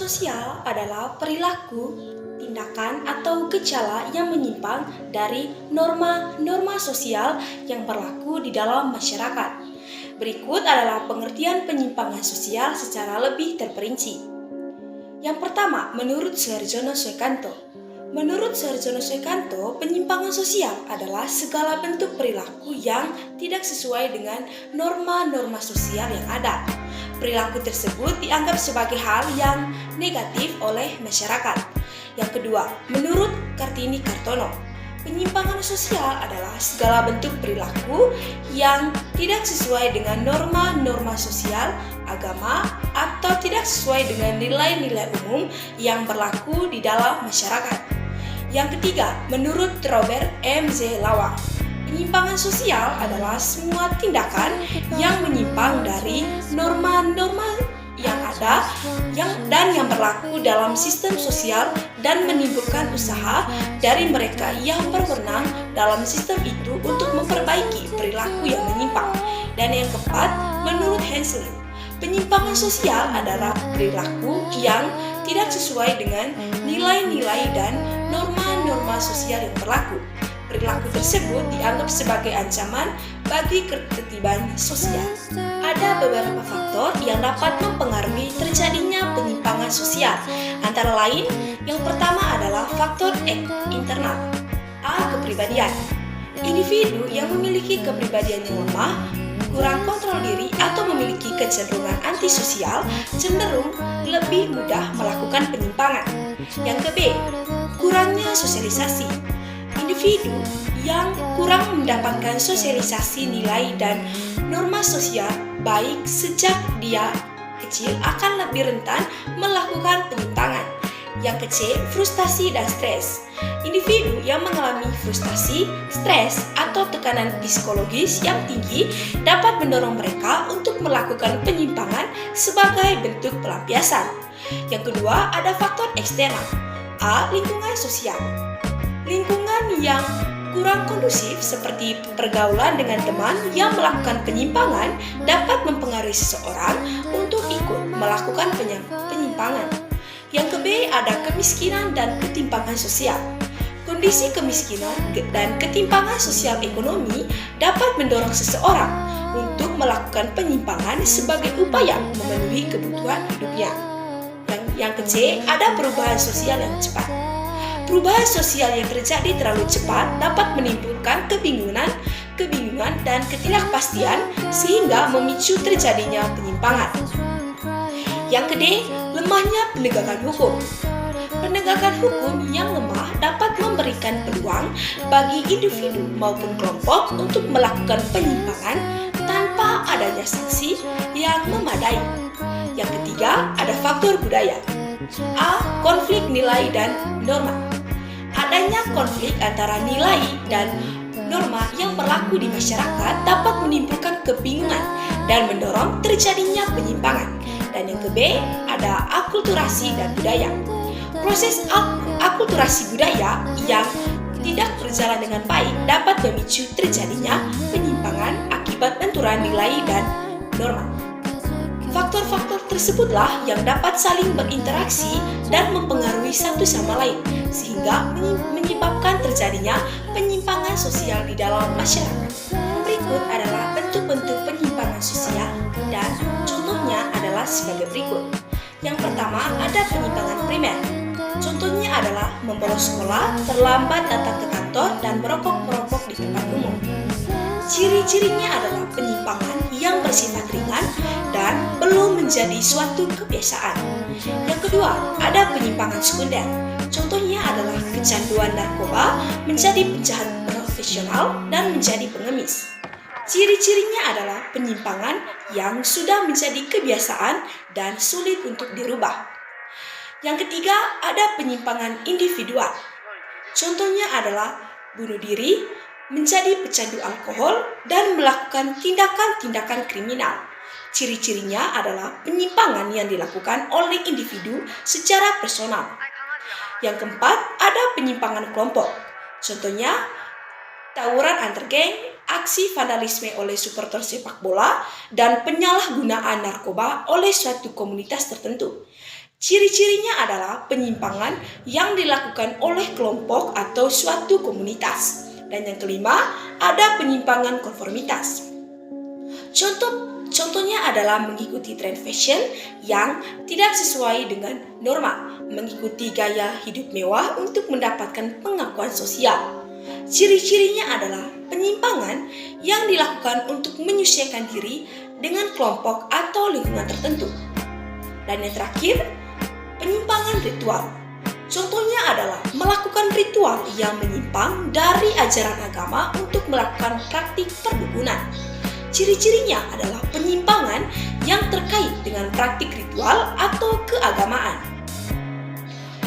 sosial adalah perilaku, tindakan, atau gejala yang menyimpang dari norma-norma sosial yang berlaku di dalam masyarakat. Berikut adalah pengertian penyimpangan sosial secara lebih terperinci. Yang pertama, menurut Suharjono Suekanto. Menurut Suharjono Suekanto, penyimpangan sosial adalah segala bentuk perilaku yang tidak sesuai dengan norma-norma sosial yang ada. Perilaku tersebut dianggap sebagai hal yang negatif oleh masyarakat. Yang kedua, menurut Kartini Kartono, penyimpangan sosial adalah segala bentuk perilaku yang tidak sesuai dengan norma-norma sosial, agama, atau tidak sesuai dengan nilai-nilai umum yang berlaku di dalam masyarakat. Yang ketiga, menurut Robert M. Z. Lawang, penyimpangan sosial adalah semua tindakan yang menyimpang dari norma-norma yang ada dan yang berlaku dalam sistem sosial dan menimbulkan usaha dari mereka yang berwenang dalam sistem itu untuk memperbaiki perilaku yang menyimpang. Dan yang keempat, menurut Hensley, penyimpangan sosial adalah perilaku yang tidak sesuai dengan nilai-nilai dan norma-norma sosial yang berlaku. Perilaku tersebut dianggap sebagai ancaman bagi ketertiban sosial. Ada beberapa faktor yang dapat mempengaruhi terjadinya penyimpangan sosial. Antara lain, yang pertama adalah faktor internal. A. Kepribadian. Individu yang memiliki kepribadian yang lemah, kurang kontrol diri, atau memiliki kecenderungan antisosial cenderung lebih mudah melakukan penyimpangan. Yang ke B. Kurangnya sosialisasi. Individu yang kurang mendapatkan sosialisasi nilai dan norma sosial baik sejak dia kecil akan lebih rentan melakukan penyimpangan. Yang ke C, frustasi dan stres. Individu yang mengalami frustasi, stres, atau tekanan psikologis yang tinggi dapat mendorong mereka untuk melakukan penyimpangan sebagai bentuk pelampiasan. Yang kedua, ada faktor eksternal. A. Lingkungan sosial. Lingkungan yang kurang kondusif seperti pergaulan dengan teman yang melakukan penyimpangan dapat mempengaruhi seseorang untuk ikut melakukan penyimpangan. Yang ke B, ada kemiskinan dan ketimpangan sosial. Kondisi kemiskinan dan ketimpangan sosial ekonomi dapat mendorong seseorang untuk melakukan penyimpangan sebagai upaya memenuhi kebutuhan hidupnya. Yang ke C, ada perubahan sosial yang cepat. Perubahan sosial yang terjadi terlalu cepat dapat menimbulkan kebingungan dan ketidakpastian sehingga memicu terjadinya penyimpangan. Yang ke D, lemahnya penegakan hukum. Penegakan hukum yang lemah dapat memberikan peluang bagi individu maupun kelompok untuk melakukan penyimpangan tanpa adanya sanksi yang memadai. Yang ketiga, ada faktor budaya. A. Konflik nilai dan norma. Adanya konflik antara nilai dan norma yang berlaku di masyarakat dapat menimbulkan kebingungan dan mendorong terjadinya penyimpangan. Dan yang ke B, ada akulturasi dan budaya. Proses akulturasi budaya yang tidak berjalan dengan baik dapat memicu terjadinya penyimpangan akibat benturan nilai dan norma. Faktor-faktor tersebutlah yang dapat saling berinteraksi dan mempengaruhi satu sama lain, sehingga menyebabkan terjadinya penyimpangan sosial di dalam masyarakat. Berikut adalah bentuk-bentuk penyimpangan sosial dan contohnya adalah sebagai berikut. Yang pertama, ada penyimpangan primer. Contohnya adalah membolos sekolah, terlambat datang ke kantor, dan merokok di tempat umum. Ciri-cirinya adalah penyimpangan yang bersifat ringan dan belum menjadi suatu kebiasaan. Yang kedua, ada penyimpangan sekunder. Contohnya adalah kecanduan narkoba, menjadi penjahat profesional, dan menjadi pengemis. Ciri-cirinya adalah penyimpangan yang sudah menjadi kebiasaan dan sulit untuk dirubah. Yang ketiga, ada penyimpangan individual. Contohnya adalah bunuh diri, menjadi pecandu alkohol, dan melakukan tindakan-tindakan kriminal. Ciri-cirinya adalah penyimpangan yang dilakukan oleh individu secara personal. Yang keempat, ada penyimpangan kelompok. Contohnya, tawuran antar geng, aksi vandalisme oleh supporter sepak bola, dan penyalahgunaan narkoba oleh suatu komunitas tertentu. Ciri-cirinya adalah penyimpangan yang dilakukan oleh kelompok atau suatu komunitas. Dan yang kelima, ada penyimpangan konformitas. Contohnya adalah mengikuti tren fashion yang tidak sesuai dengan norma, mengikuti gaya hidup mewah untuk mendapatkan pengakuan sosial. Ciri-cirinya adalah penyimpangan yang dilakukan untuk menyesuaikan diri dengan kelompok atau lingkungan tertentu. Dan yang terakhir, penyimpangan ritual. Contohnya adalah melakukan ritual yang menyimpang dari ajaran agama untuk melakukan praktik perdukunan. Ciri-cirinya adalah penyimpangan yang terkait dengan praktik ritual atau keagamaan.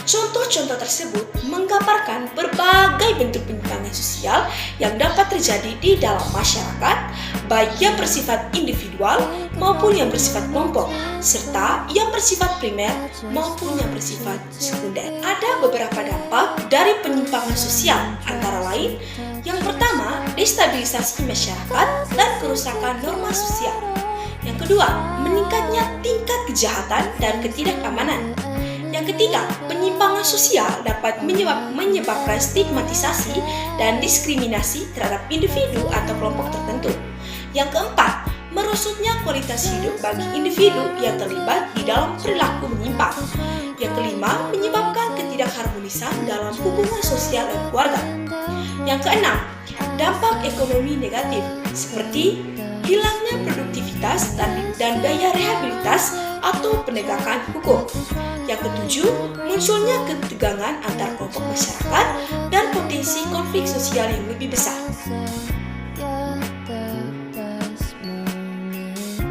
Contoh-contoh tersebut menggambarkan berbagai bentuk penyimpangan sosial yang dapat terjadi di dalam masyarakat, baik yang bersifat individual maupun yang bersifat kelompok, serta yang bersifat primer maupun yang bersifat sekunder. Ada beberapa dampak dari penyimpangan sosial, antara lain, yang pertama, destabilisasi masyarakat dan kerusakan norma sosial. Yang kedua, meningkatnya tingkat kejahatan dan ketidakamanan. Yang ketiga, penyimpangan sosial dapat menyebabkan stigmatisasi dan diskriminasi terhadap individu atau kelompok tertentu. Yang keempat, merosotnya kualitas hidup bagi individu yang terlibat di dalam perilaku menyimpang. Yang kelima, menyebabkan ketidakharmonisan dalam hubungan sosial dan keluarga. Yang keenam, dampak ekonomi negatif seperti hilangnya produktivitas dan daya rehabilitas atau penegakan hukum. Yang ketujuh, munculnya ketegangan antar kelompok masyarakat dan potensi konflik sosial yang lebih besar.